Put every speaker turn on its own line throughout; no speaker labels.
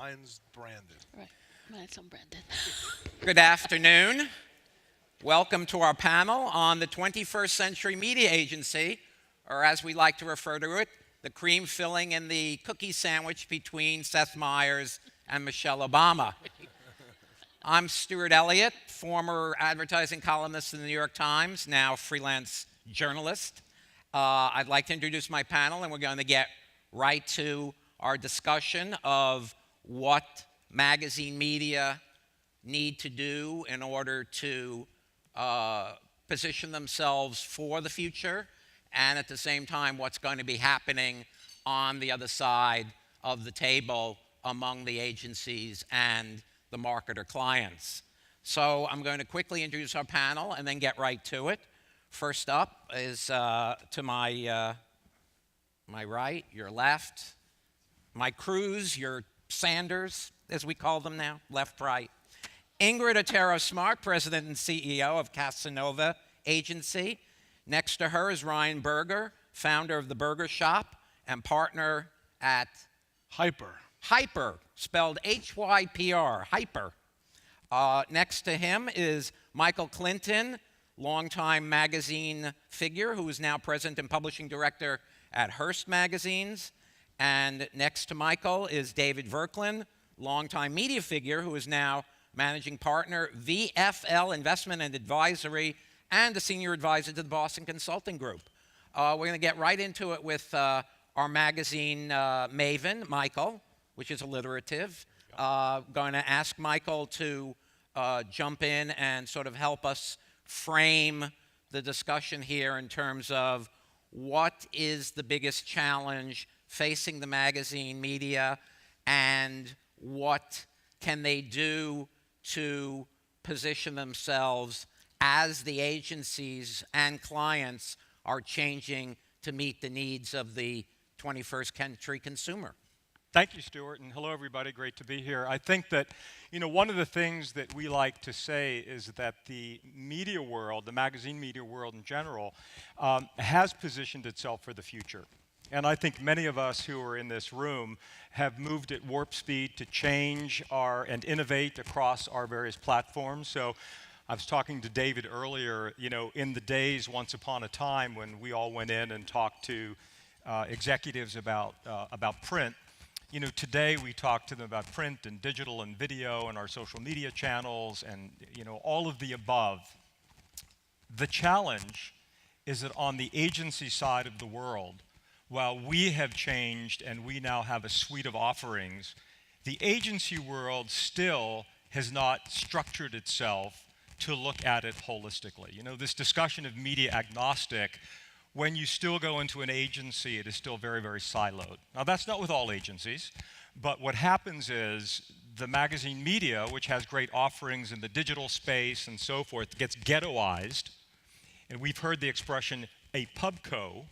mine's branded.
Right. Mine's unbranded.
Good afternoon. Welcome to our panel on the 21st Century Media Agency, or as we like to refer to it, the cream filling in the cookie sandwich between Seth Meyers and Michelle Obama. I'm Stuart Elliott, former advertising columnist in the New York Times, now freelance journalist. I'd like to introduce my panel, and we're going to get right to our discussion of what magazine media need to do in order to position themselves for the future, and at the same time what's going to be happening on the other side of the table among the agencies and the marketer clients. So I'm going to quickly introduce our panel and then get right to it. First up is to my right, your left, my Cruz, your Sanders, as we call them now, left, right. Ingrid Otero-Smart, President and CEO of Casanova Agency. Next to her is Ryan Berger, founder of The Burger Shop and partner at Hyper, spelled H-Y-P-R, Hyper. Next to him is Michael Clinton, longtime magazine figure who is now president and publishing director at Hearst Magazines. And next to Michael is David Verklin, longtime media figure who is now managing partner, VFL Investment and Advisory, and a senior advisor to the Boston Consulting Group. We're going to get right into it with our magazine maven, Michael, which is alliterative. Going to ask Michael to jump in and sort of help us frame the discussion here in terms of what is the biggest challenge facing the magazine media and what can they do to position themselves as the agencies and clients are changing to meet the needs of the 21st century consumer.
Thank you, Stuart, and hello, everybody. Great to be here. I think that, one of the things that we like to say is that the media world, the magazine media world in general, has positioned itself for the future. And I think many of us who are in this room have moved at warp speed to change and innovate across our various platforms. So I was talking to David earlier, in the days once upon a time when we all went in and talked to executives about print. Today we talk to them about print and digital and video and our social media channels and, all of the above. The challenge is that on the agency side of the world, while we have changed and we now have a suite of offerings, the agency world still has not structured itself to look at it holistically. This discussion of media agnostic, when you still go into an agency, it is still very, very siloed. Now, that's not with all agencies, but what happens is the magazine media, which has great offerings in the digital space and so forth, gets ghettoized, and we've heard the expression, a pubco.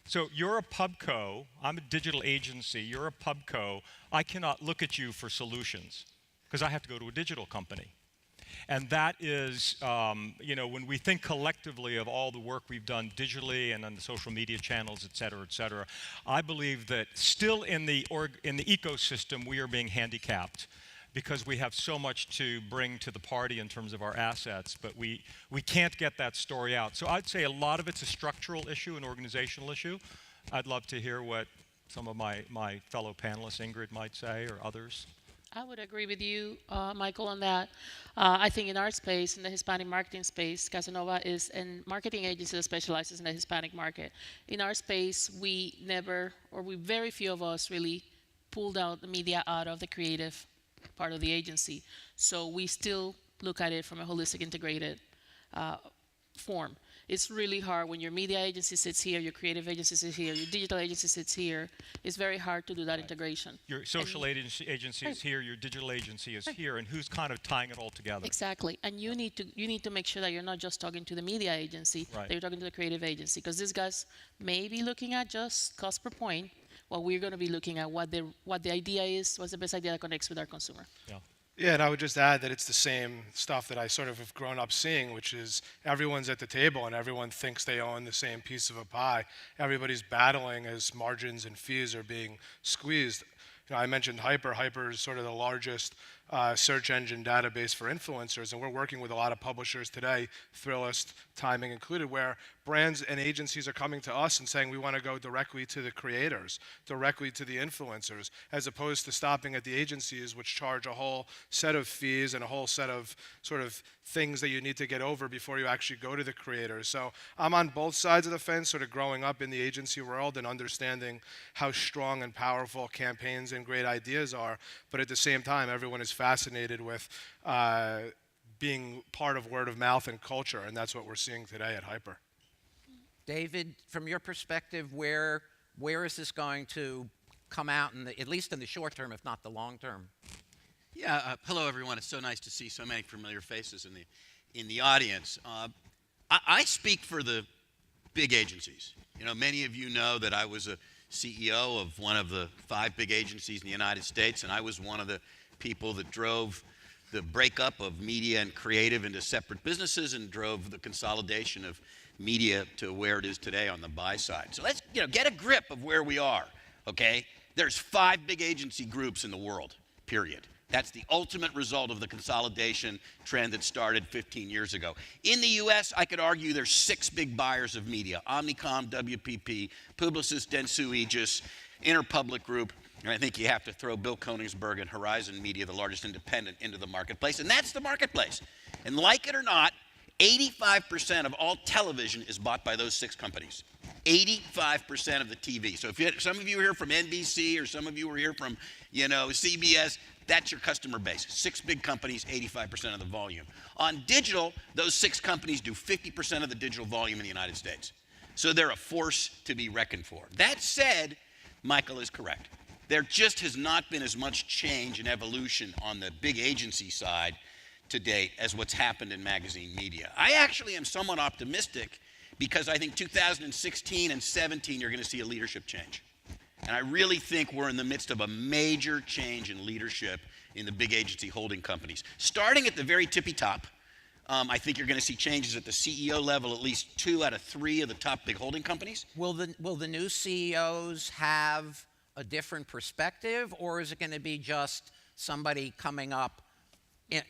So you're a pubco, I'm a digital agency, you're a pubco, I cannot look at you for solutions because I have to go to a digital company. And that is, when we think collectively of all the work we've done digitally and on the social media channels, et cetera, I believe that still in the ecosystem we are being handicapped because we have so much to bring to the party in terms of our assets, but we can't get that story out. So I'd say a lot of it's a structural issue, an organizational issue. I'd love to hear what some of my fellow panelists, Ingrid, might say, or others.
I would agree with you, Michael, on that. I think in our space, in the Hispanic marketing space, Casanova is a marketing agency that specializes in the Hispanic market. In our space, very few of us really pulled out the media out of the creative part of the agency. So we still look at it from a holistic, integrated form. It's really hard when your media agency sits here, your creative agency sits here, your digital agency sits here. It's very hard to do that integration.
Your social agency is here, your digital agency is here, and who's kind of tying it all together?
Exactly, and you need to make sure that you're not just talking to the media agency, that you're talking to the creative agency, because these guys may be looking at just cost per point, while we're going to be looking at what the idea is, what's the best idea that connects with our consumer.
Yeah.
Yeah, and I would just add that it's the same stuff that I sort of have grown up seeing, which is everyone's at the table and everyone thinks they own the same piece of a pie. Everybody's battling as margins and fees are being squeezed. I mentioned Hyper. Hyper is sort of the largest search engine database for influencers, and we're working with a lot of publishers today, Thrillist, Timing included, where brands and agencies are coming to us and saying we want to go directly to the creators, directly to the influencers, as opposed to stopping at the agencies, which charge a whole set of fees and a whole set of sort of things that you need to get over before you actually go to the creators. So I'm on both sides of the fence, sort of growing up in the agency world and understanding how strong and powerful campaigns and great ideas are. But at the same time, everyone is fascinated with being part of word of mouth and culture, and that's what we're seeing today at Hyper.
David, from your perspective, where is this going to come out, at least in the short term, if not the long term?
Yeah, hello everyone. It's so nice to see so many familiar faces in the audience. I speak for the big agencies. Many of you know that I was a CEO of one of the 5 big agencies in the United States, and I was one of the people that drove the breakup of media and creative into separate businesses and drove the consolidation of media to where it is today on the buy side. So let's get a grip of where we are, okay? There's 5 big agency groups in the world, period. That's the ultimate result of the consolidation trend that started 15 years ago. In the US, I could argue there's 6 big buyers of media: Omnicom, WPP, Publicis, Dentsu, Aegis, Interpublic Group, and I think you have to throw Bill Koenigsberg and Horizon Media, the largest independent, into the marketplace, and that's the marketplace. And like it or not, 85% of all television is bought by those 6 companies. 85% of the TV. So if some of you are here from NBC or some of you are here from, CBS, that's your customer base. 6 big companies, 85% of the volume. On digital, those 6 companies do 50% of the digital volume in the United States. So they're a force to be reckoned for. That said, Michael is correct. There just has not been as much change and evolution on the big agency side to date as what's happened in magazine media. I actually am somewhat optimistic because I think 2016 and 17 you're going to see a leadership change. And I really think we're in the midst of a major change in leadership in the big agency holding companies. Starting at the very tippy top, I think you're going to see changes at the CEO level, at least 2 out of 3 of the top big holding companies.
Will the new CEOs have a different perspective, or is it going to be just somebody coming up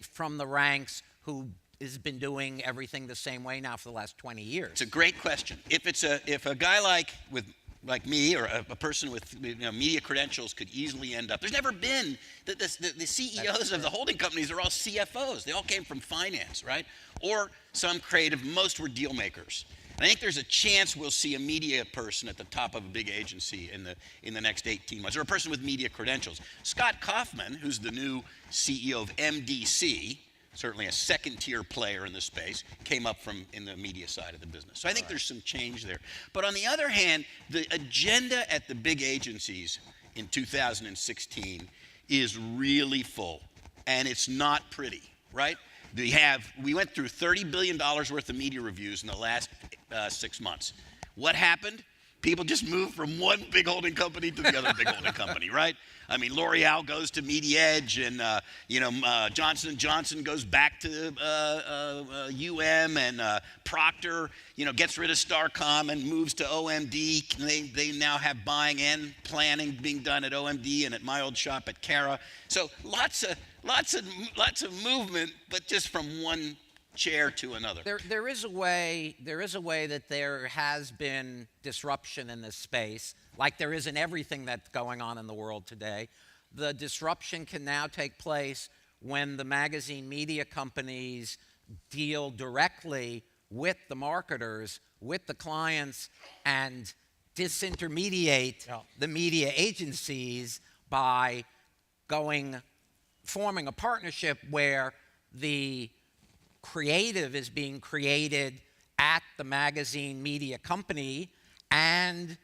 from the ranks who has been doing everything the same way now for the last 20 years?
It's a great question. If a guy like me or a person with media credentials could easily end up. There's never been the CEOs of the holding companies are all CFOs. They all came from finance, right? Or some creative. Most were deal makers. And I think there's a chance we'll see a media person at the top of a big agency in the next 18 months, or a person with media credentials. Scott Kaufman, who's the new CEO of MDC, certainly a second-tier player in the space, came up from in the media side of the business. So I think there's some change there. But on the other hand, the agenda at the big agencies in 2016 is really full, and it's not pretty, right? We went through $30 billion worth of media reviews in the last 6 months. What happened? People just moved from one big holding company to the other big holding company, right? I mean, L'Oreal goes to Media Edge, and Johnson & Johnson goes back to and Procter, gets rid of Starcom and moves to OMD. They now have buying and planning being done at OMD and at my old shop at Cara. So lots of movement, but just from one chair to another.
There is a way that there has been disruption in this space, like there is in everything that's going on in the world today. The disruption can now take place when the magazine media companies deal directly with the marketers, with the clients, and disintermediate the media agencies by forming a partnership where the creative is being created at the magazine media company, and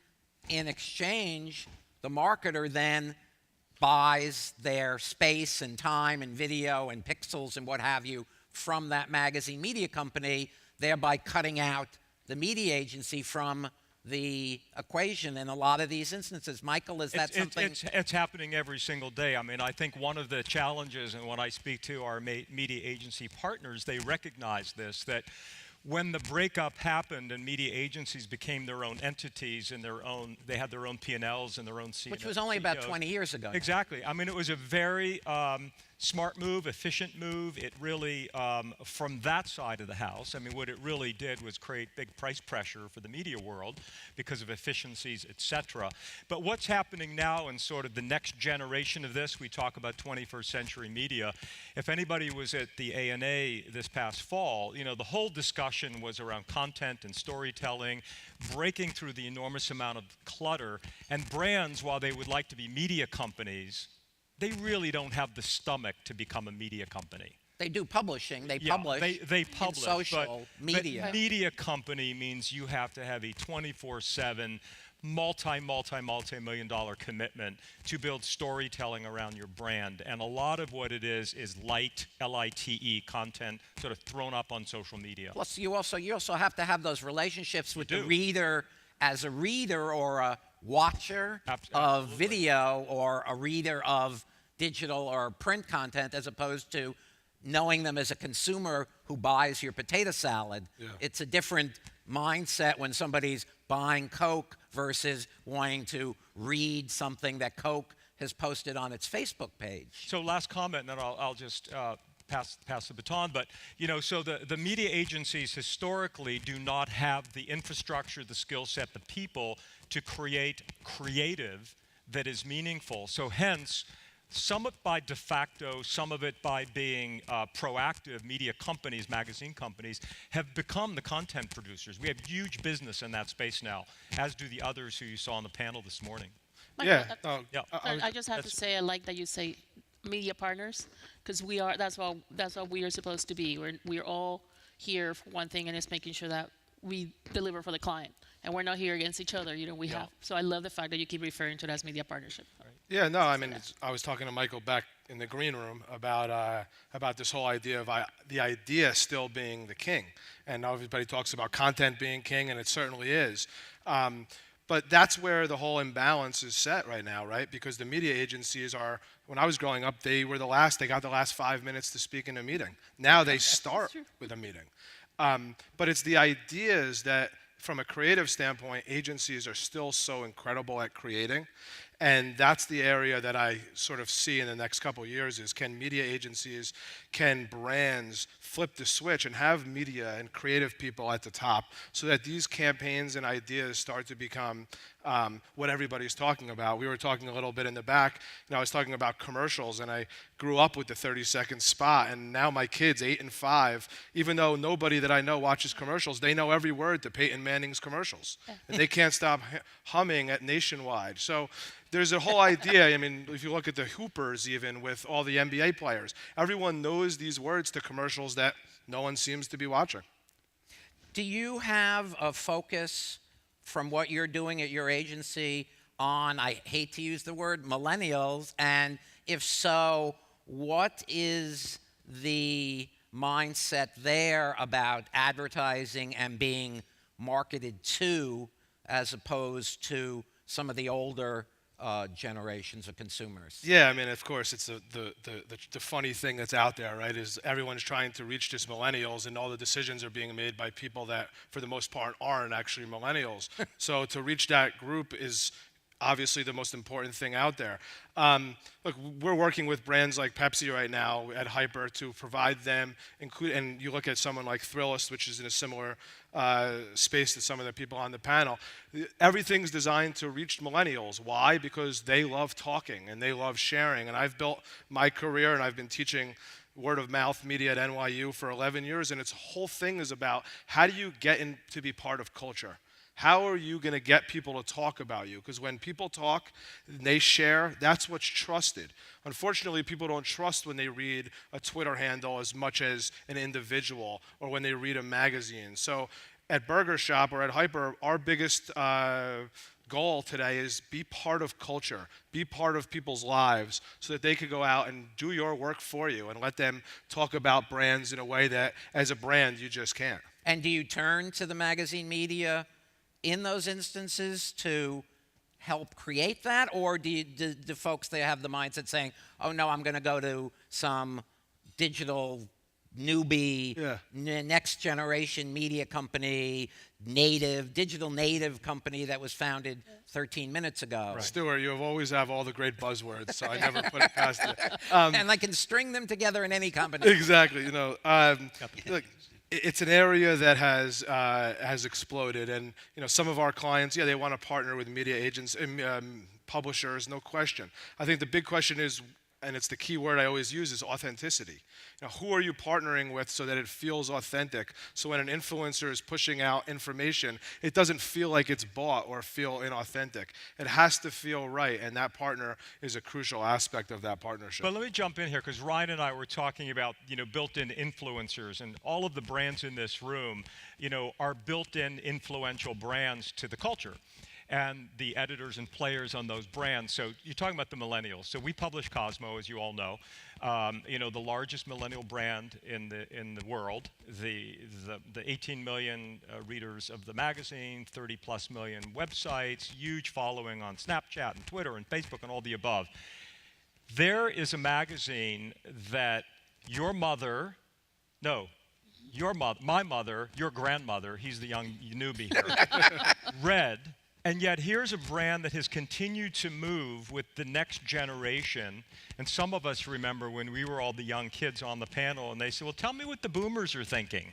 in exchange, the marketer then buys their space and time and video and pixels and what have you from that magazine media company, thereby cutting out the media agency from the equation in a lot of these instances. Michael, is that something?
It's happening every single day. I mean, I think one of the challenges, and when I speak to our media agency partners, they recognize this, that when the breakup happened and media agencies became their own entities and they had their own P&Ls and their own CEOs.
Which was only about 20 years ago.
Exactly. I mean, it was a very smart move, efficient move. It really, from that side of the house, I mean, what it really did was create big price pressure for the media world because of efficiencies, et cetera. But what's happening now in sort of the next generation of this, we talk about 21st century media. If anybody was at the ANA this past fall, you know, the whole discussion was around content and storytelling, breaking through the enormous amount of clutter, and brands, while they would like to be media companies, they really don't have the stomach to become a media company.
They do publishing. They
Yeah,
publish.
they publish,
in social media.
But media company means you have to have a 24/7, multi-million dollar commitment to build storytelling around your brand. And a lot of what it is light, L-I-T-E, content sort of thrown up on social media.
Plus, you also have to have those relationships with the
do.
reader as a reader or a watcher of
Absolutely.
video or a reader of digital or print content, as opposed to knowing them as a consumer who buys your potato salad.
Yeah.
It's a different mindset when somebody's buying Coke versus wanting to read something that Coke has posted on its Facebook page.
So last comment, and then I'll just pass the baton. But you know, so the media agencies historically do not have the infrastructure, the skill set, the people to create creative that is meaningful. So hence, some of it by de facto, some of it by being proactive, media companies, magazine companies, have become the content producers. We have huge business in that space now, as do the others who you saw on the panel this morning.
Michael,
Yeah.
Yeah.
I just have to say, I like that you say media partners, because we are. That's what we are supposed to be. We're all here for one thing, and it's making sure that we deliver for the client, and we're not here against each other. You know, we have. So I love the fact that you keep referring to it as media partnership.
Yeah, no, I mean, I was talking to Michael back in the green room about this whole idea of the idea still being the king, and everybody talks about content being king, and it certainly is. But that's where the whole imbalance is set right now, right? Because the media agencies are, when I was growing up, they got the last 5 minutes to speak in a meeting. Now they start with a meeting. But it's the ideas that, from a creative standpoint, agencies are still so incredible at creating. And that's the area that I sort of see in the next couple of years is, can media agencies, can brands flip the switch and have media and creative people at the top so that these campaigns and ideas start to become what everybody's talking about. We were talking a little bit in the back, I was talking about commercials, and I grew up with the 30-second spot, and now my kids, 8 and 5, even though nobody that I know watches commercials, they know every word to Peyton Manning's commercials. And they can't stop humming at Nationwide. So there's a whole idea. I mean, if you look at the Hoopers, even with all the NBA players, everyone knows these words to commercials that no one seems to be watching.
Do you have a focus from what you're doing at your agency on, I hate to use the word, millennials? And if so, what is the mindset there about advertising and being marketed to, as opposed to some of the older generations of consumers?
Yeah, I mean, of course, it's the funny thing that's out there, right, is everyone's trying to reach just millennials, and all the decisions are being made by people that, for the most part, aren't actually millennials. So to reach that group is obviously the most important thing out there. Look, we're working with brands like Pepsi right now at Hyper to provide them, and you look at someone like Thrillist, which is in a similar space to some of the people on the panel. Everything's designed to reach millennials. Why? Because they love talking and they love sharing. And I've built my career, and I've been teaching word of mouth media at NYU for 11 years, and its whole thing is about how do you get in to be part of culture? How are you going to get people to talk about you? Because when people talk and they share, that's what's trusted. Unfortunately, people don't trust when they read a Twitter handle as much as an individual, or when they read a magazine. So at Burger Shop or at Hyper, our biggest goal today is be part of culture, be part of people's lives, so that they could go out and do your work for you and let them talk about brands in a way that, as a brand, you just can't.
And do you turn to the magazine media in those instances to help create that? Or do folks, they have the mindset saying, oh no, I'm going to go to some digital newbie,
Yeah.
next generation media company, digital native company that was founded 13 minutes ago.
Stuart, you have always have all the great buzzwords, so I never put it past you.
And I can string them together in any company.
Exactly. Look, it's an area that has exploded, and some of our clients, yeah, they want to partner with media agents and publishers, no question. I think the big question is, and it's the key word I always use, is authenticity. Who are you partnering with so that it feels authentic? So when an influencer is pushing out information, it doesn't feel like it's bought or feel inauthentic. It has to feel right, and that partner is a crucial aspect of that partnership.
But let me jump in here, because Ryan and I were talking about built-in influencers, and all of the brands in this room are built-in influential brands to the culture, and the editors and players on those brands. So you're talking about the millennials. So we publish Cosmo, as you all know, the largest millennial brand in the world. The 18 million readers of the magazine, 30+ million websites, huge following on Snapchat and Twitter and Facebook and all the above. There is a magazine that my mother, your grandmother, he's the young newbie here, read. And yet here's a brand that has continued to move with the next generation. And some of us remember when we were all the young kids on the panel, and they said, well, tell me what the boomers are thinking.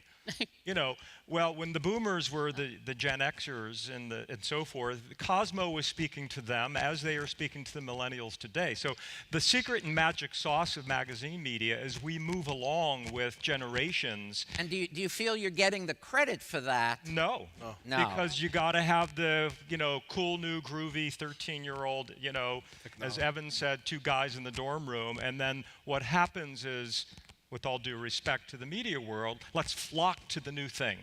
Well, when the boomers were the Gen Xers and so forth, Cosmo was speaking to them as they are speaking to the millennials today. So the secret and magic sauce of magazine media is we move along with generations.
And do you feel you're getting the credit for that?
No. Because you got to have the cool, new, groovy 13-year-old, as Evan said, two guys in the dorm room. And then what happens is, with all due respect to the media world, let's flock to the new thing.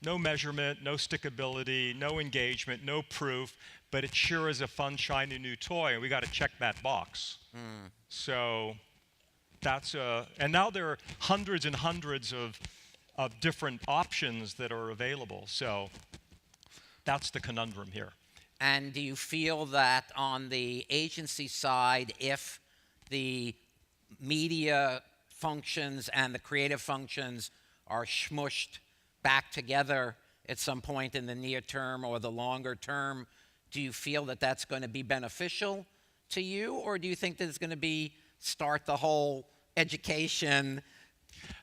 No measurement, no stickability, no engagement, no proof, but it sure is a fun, shiny new toy, and we got to check that box. So that's and now there are hundreds and hundreds of different options that are available. So that's the conundrum here.
And do you feel that on the agency side, if the media functions and the creative functions are smushed back together at some point in the near term or the longer term, do you feel that that's going to be beneficial to you, or do you think that it's going to start the whole education,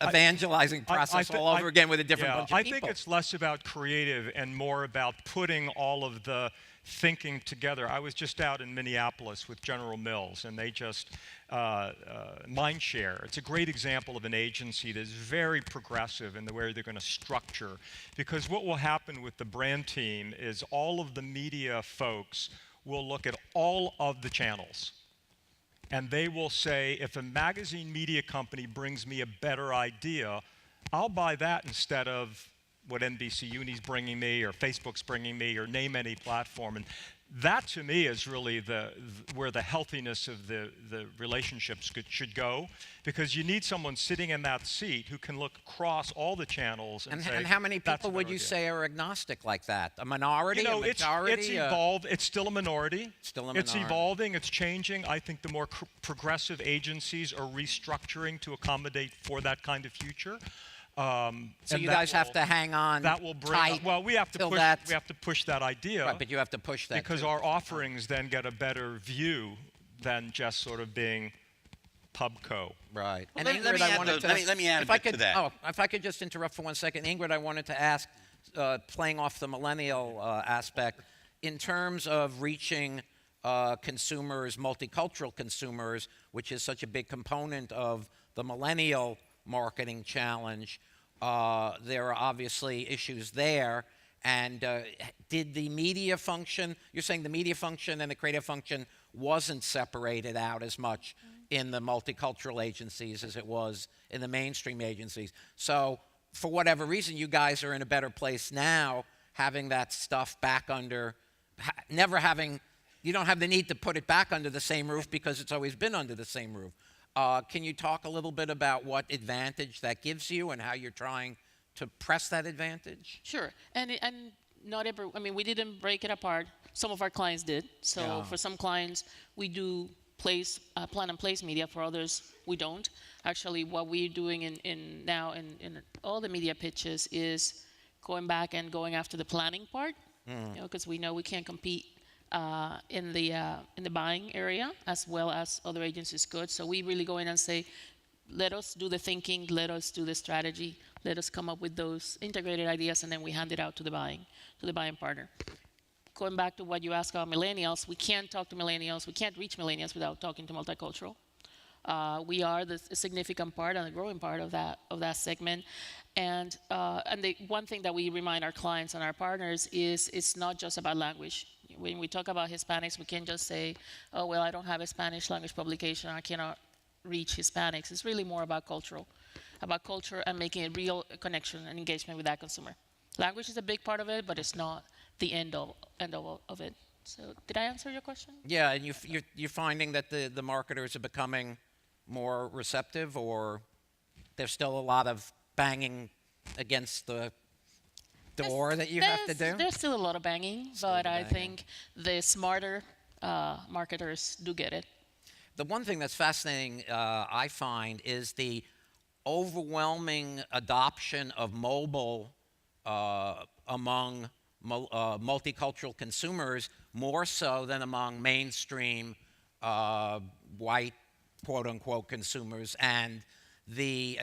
evangelizing process all over again with a different bunch of people?
I think it's less about creative and more about putting all of the thinking together. I was just out in Minneapolis with General Mills, and they just Mindshare. It's a great example of an agency that is very progressive in the way they're going to structure. Because what will happen with the brand team is all of the media folks will look at all of the channels. And they will say, if a magazine media company brings me a better idea, I'll buy that instead of what NBC Uni's bringing me or Facebook's bringing me or name any platform. And that, to me, is really where the healthiness of the relationships should go, because you need someone sitting in that seat who can look across all the channels and say,
and how many people would you say are agnostic like that? A minority, a majority?
It's evolved. It's still a minority.
Still a minority.
It's evolving. It's changing. I think the more progressive agencies are restructuring to accommodate for that kind of future.
So you guys have to hang on.
That will bring.
Tight
well, we have to push. We have to push that idea.
Right, but you have to push that
because our offerings then get a better view than just sort of being pubco.
Right.
Well,
and
let me add a bit to that.
Oh, if I could just interrupt for 1 second, Ingrid, I wanted to ask, playing off the millennial aspect, in terms of reaching consumers, multicultural consumers, which is such a big component of the millennial marketing challenge. There are obviously issues there. And did the media function, you're saying the media function and the creative function wasn't separated out as much in the multicultural agencies as it was in the mainstream agencies. So for whatever reason, you guys are in a better place now, having that stuff back under, you don't have the need to put it back under the same roof because it's always been under the same roof. Can you talk a little bit about what advantage that gives you and how you're trying to press that advantage?
Sure. And not every, I mean, we didn't break it apart. Some of our clients did. So for some clients, we do plan and place media. For others, we don't. Actually, what we're doing in all the media pitches is going back and going after the planning part, because we know we can't compete in the buying area as well as other agencies could. So we really go in and say, let us do the thinking, let us do the strategy, let us come up with those integrated ideas, and then we hand it out to the buying partner. Going back to what you asked about millennials, we can't talk to millennials, we can't reach millennials without talking to multicultural. We are a significant part and a growing part of that segment. And the one thing that we remind our clients and our partners is it's not just about language. When we talk about Hispanics, we can't just say, oh, well, I don't have a Spanish language publication, I cannot reach Hispanics. It's really more about culture and making a real connection and engagement with that consumer. Language is a big part of it, but it's not the end all of it. So did I answer your question?
Yeah, and you're finding that the marketers are becoming more receptive, or there's still a lot of banging against the door that you have to do?
There's still a lot of banging, but I think the smarter marketers do get it.
The one thing that's fascinating, I find, is the overwhelming adoption of mobile among multicultural consumers, more so than among mainstream white, quote-unquote, consumers. And the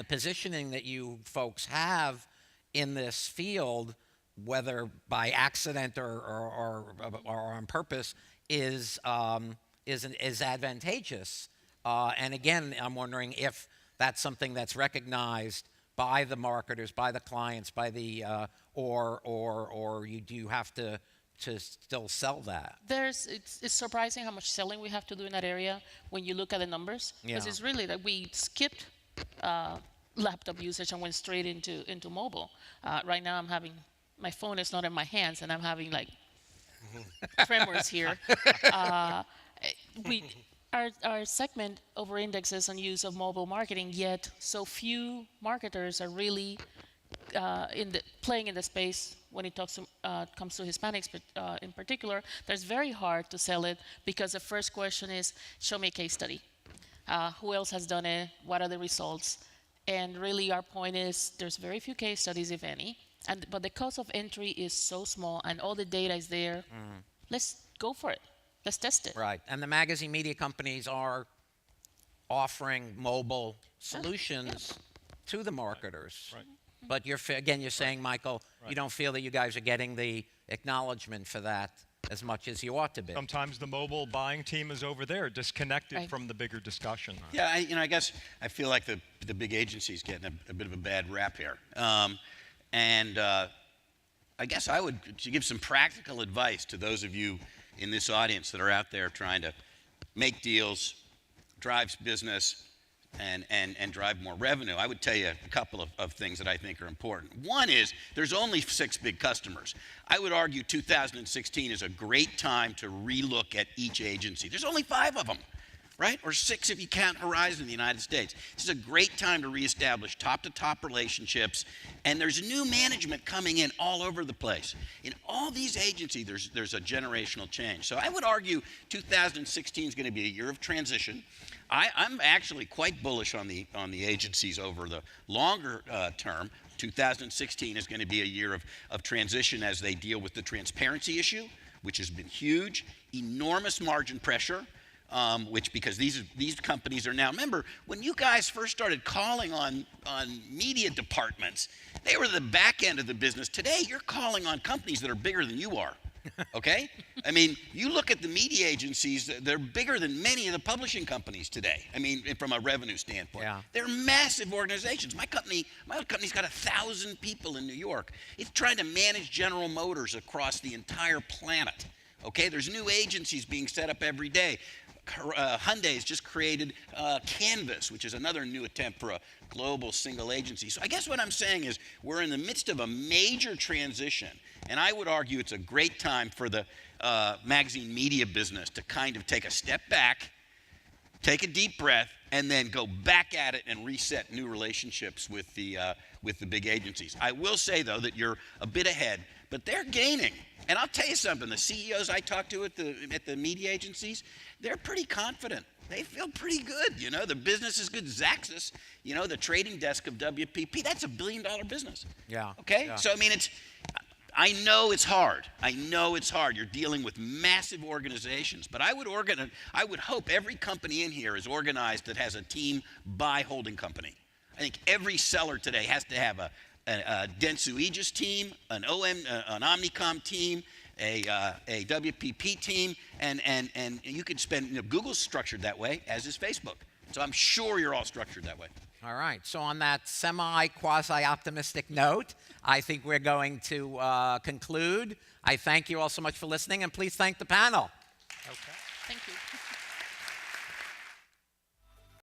positioning that you folks have in this field, whether by accident or on purpose, is advantageous. And again, I'm wondering if that's something that's recognized by the marketers, by the clients, by the or do you have to still sell that?
It's surprising how much selling we have to do in that area when you look at the numbers, because it's really that we skipped laptop usage and went straight into mobile. Right now, my phone is not in my hands, and I'm having like tremors here. Our segment over indexes on use of mobile marketing, yet so few marketers are really playing in the space when it comes to Hispanics in particular. That's very hard to sell it, because the first question is, show me a case study. Who else has done it? What are the results? And really our point is there's very few case studies, if any, but the cost of entry is so small and all the data is there. Let's go for it. Let's test it.
Right, and the magazine media companies are offering mobile solutions to the marketers.
Right.
But you're saying, Michael, you don't feel that you guys are getting the acknowledgement for that as much as you ought to be.
Sometimes the mobile buying team is over there, disconnected from the bigger discussion.
Yeah, I guess I feel like the big agency's getting a bit of a bad rap here. I guess I would to give some practical advice to those of you in this audience that are out there trying to make deals, drive business, and drive more revenue. I would tell you a couple of things that I think are important. One is there's only 6 big customers. I would argue 2016 is a great time to relook at each agency. There's only 5 of them, right? Or 6 if you count Horizon in the United States. This is a great time to reestablish top-to-top relationships, and there's new management coming in all over the place. In all these agencies, there's a generational change. So I would argue 2016 is going to be a year of transition. I'm actually quite bullish on the agencies over the longer term. 2016 is going to be a year of transition as they deal with the transparency issue, which has been huge, enormous margin pressure, because these companies are now, remember, when you guys first started calling on media departments, they were the back end of the business. Today, you're calling on companies that are bigger than you are. Okay? I mean, you look at the media agencies, they're bigger than many of the publishing companies today. I mean, from a revenue standpoint.
Yeah.
They're massive organizations. My company's got 1,000 people in New York. It's trying to manage General Motors across the entire planet. Okay? There's new agencies being set up every day. Hyundai's just created Canvas, which is another new attempt for a global single agency. So I guess what I'm saying is we're in the midst of a major transition, and I would argue it's a great time for the magazine media business to kind of take a step back, take a deep breath, and then go back at it and reset new relationships with the big agencies. I will say, though, that you're a bit ahead, but they're gaining. And I'll tell you something, the CEOs I talk to at the media agencies, they're pretty confident. They feel pretty good, you know. The business is good. Zaxxas, you know, the trading desk of WPP, that's $1 billion business.
Yeah.
Okay?
Yeah.
So, I mean, I know it's hard. I know it's hard. You're dealing with massive organizations. But I would hope every company in here is organized that has a team by holding company. I think every seller today has to have a Dentsu Aegis team, an Omnicom team, a WPP team, and you could spend, you know, Google's structured that way, as is Facebook. So I'm sure you're all structured that way.
All right. So on that semi-quasi-optimistic note, I think we're going to conclude. I thank you all so much for listening, and please thank the panel.
Thank you.